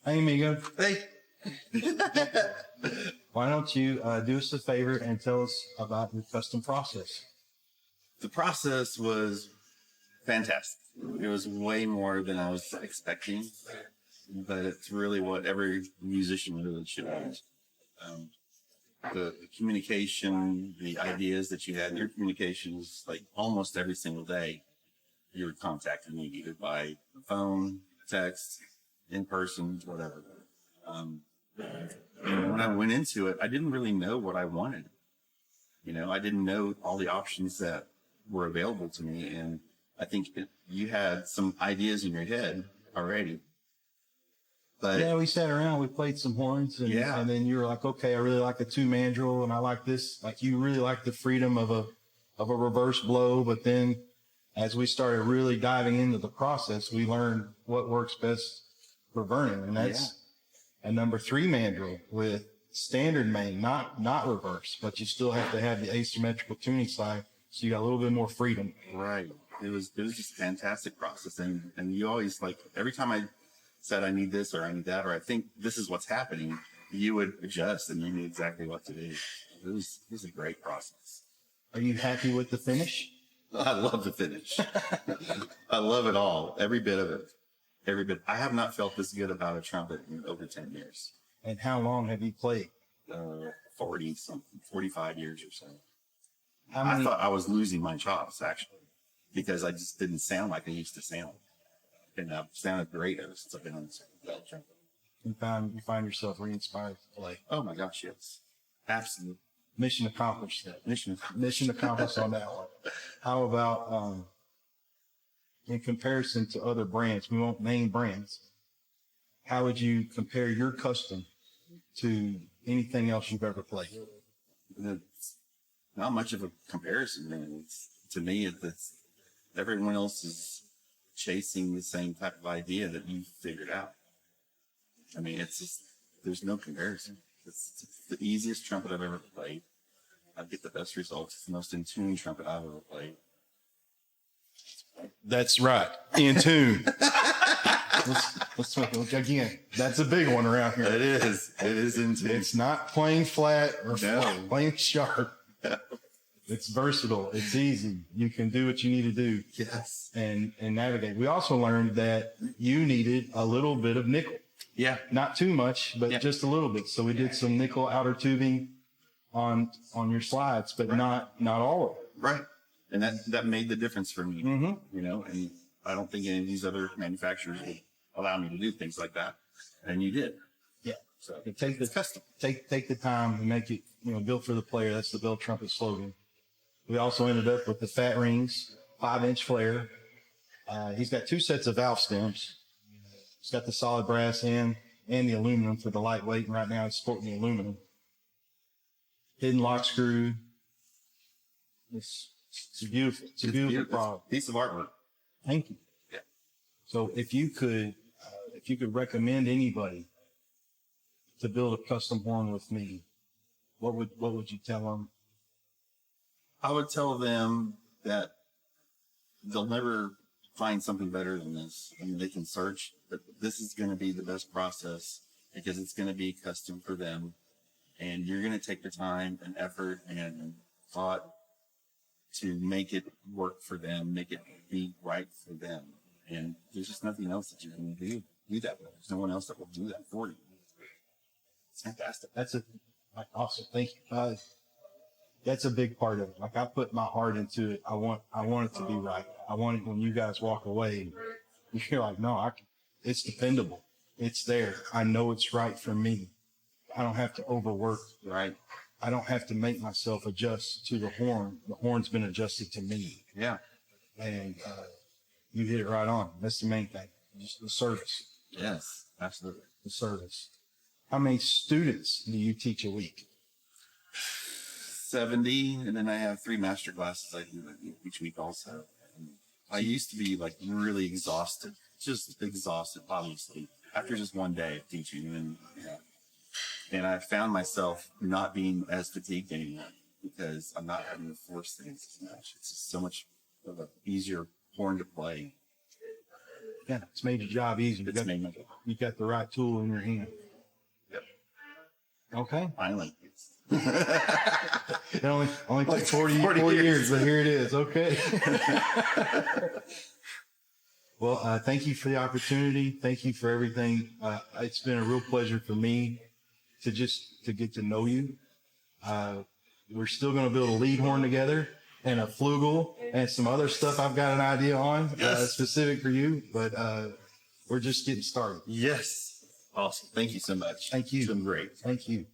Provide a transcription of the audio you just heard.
Hey, amigo. Hey. Why don't you do us a favor and tell us about your custom process? The process was fantastic. It was way more than I was expecting, but it's really what every musician really should want. The communication, the ideas that you had, your communications, like almost every single day, you were contacting me either by phone, text, in person, whatever. And when I went into it, I didn't really know what I wanted. I didn't know all the options that were available to me. And I think you had some ideas in your head already. But yeah, we sat around, we played some horns, and then you were like, okay, I really like a two mandrel, and I like this. Like, you really like the freedom of a reverse blow. But then as we started really diving into the process, we learned what works best for Vernon. And that's a number 3 mandrel with standard main, not reverse, but you still have to have the asymmetrical tuning side, so you got a little bit more freedom. Right. It was just a fantastic process. And you always, like, every time I said I need this or I need that, or I think this is what's happening, you would adjust and you knew exactly what to do. It was a great process. Are you happy with the finish? I love the finish. I love it all. Every bit of it. Every bit. I have not felt this good about a trumpet in over 10 years. And how long have you played? 45 years or so. I thought I was losing my chops, actually, because I just didn't sound like I used to sound. And I've sounded great ever since I've been on this Bell Trumpet. You find yourself re-inspired to play. Oh my gosh, yes. Absolutely. Mission accomplished. Mission accomplished on that one. How about in comparison to other brands? We won't name brands. How would you compare your custom to anything else you've ever played? It's not much of a comparison. To me, it's everyone else is chasing the same type of idea that you figured out. I mean, it's just, there's no comparison. It's the easiest trumpet I've ever played. I get the best results. It's the most in tune trumpet I've ever played. That's right. In tune. let's again. That's a big one around here. It is. It is in tune. It's not playing flat or playing sharp. No. It's versatile. It's easy. You can do what you need to do. Yes. And navigate. We also learned that you needed a little bit of nickel. Yeah. Not too much, but just a little bit. So we did some nickel outer tubing on your slides, but not all of it. Right. And that made the difference for me. Mm-hmm. And I don't think any of these other manufacturers would allow me to do things like that. And you did. Yeah. So it's custom. Take the time and make it, built for the player. That's the Bell Trumpet slogan. We also ended up with the Fat Rings 5-inch flare. He's got 2 sets of valve stems. He's got the solid brass and the aluminum for the lightweight, and right now it's sporting the aluminum. Hidden lock screw. It's beautiful. It's a beautiful product. Piece of artwork. Thank you. Yeah. So if you could recommend anybody to build a custom horn with me, what would you tell them? I would tell them that they'll never find something better than this. I mean, they can search, but this is going to be the best process because it's going to be custom for them. And you're going to take the time and effort and thought to make it work for them, make it be right for them. And there's just nothing else that you can do that with. There's no one else that will do that for you. It's fantastic. That's awesome. Thank you. That's a big part of it. Like, I put my heart into it. I want it to be right. I want it when you guys walk away, you're like, no, it's dependable. It's there. I know it's right for me. I don't have to overwork. Right. I don't have to make myself adjust to the horn. The horn's been adjusted to me. Yeah. And you hit it right on. That's the main thing. Just the service. Yes, absolutely. The service. How many students do you teach a week? 70, and then I have 3 master classes I do each week also. And I used to be like really exhausted, obviously, after just one day of teaching. And I found myself not being as fatigued anymore because I'm not having to force things as much. It's just so much of an easier horn to play. Yeah, it's made your job easy. You got the right tool in your hand. Yep. Okay. Finally. It only took 40 years, but here it is. Okay. Well, thank you for the opportunity. Thank you for everything. It's been a real pleasure for me to get to know you. We're still going to build a lead horn together and a flugel and some other stuff I've got an idea on specific for you, but we're just getting started. Yes. Awesome. Thank you so much. Thank you. It's been great. Thank you.